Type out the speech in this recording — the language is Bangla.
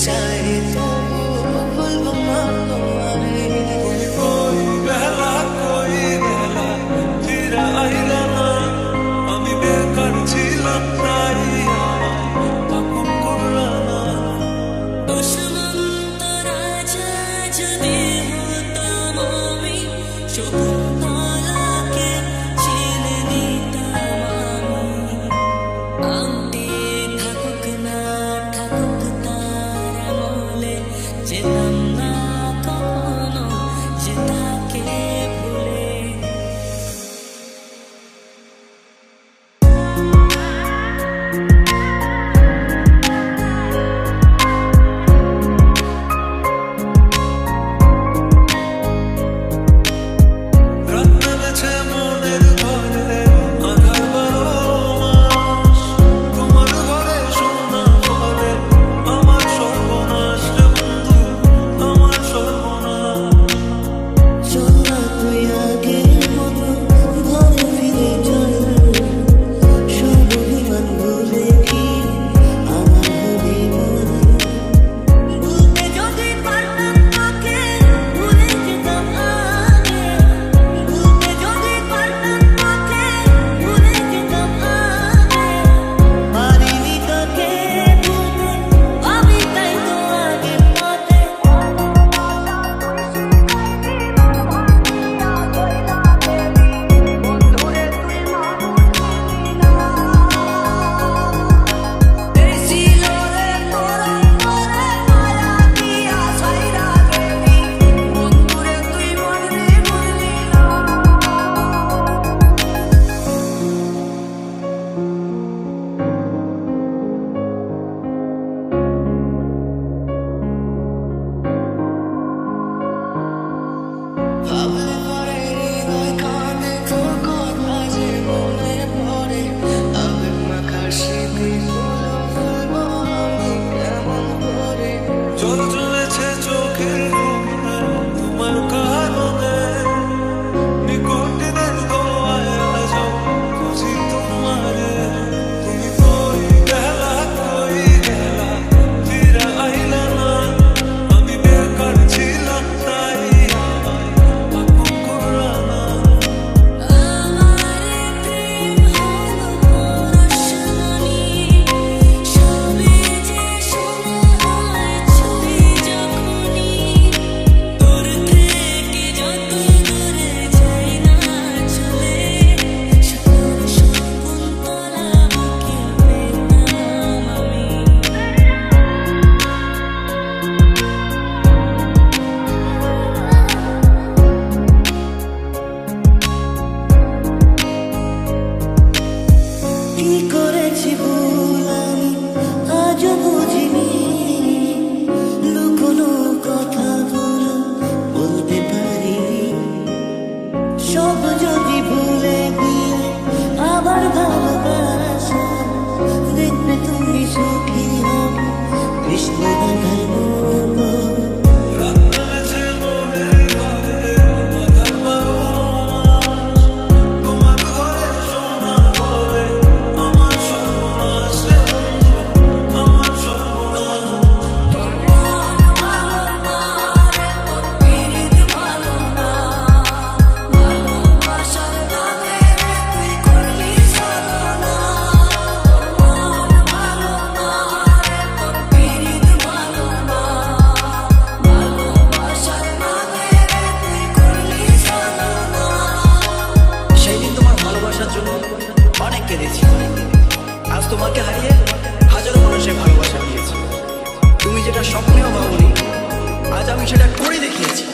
চাই তো বলবো না তোমারে বেলা কই বেলা ফিরে আইলা না আমি বেকার ছিলাম তাই আপন করলা না দুশমন তোরা যদি হতাম আমি শকুন্তলাকে চিনে নিতাম আমি থাকুক না থাকুক তার আমলে যেতাম না কখনো যে তাকে ভুলে আজ তোমাকে হারিয়ে হাজারো মানুষের ভালোবাসা দিয়েছি। তুমি যেটা স্বপ্নেও ভাবনি, আজ আমি সেটা করে দেখিয়েছি।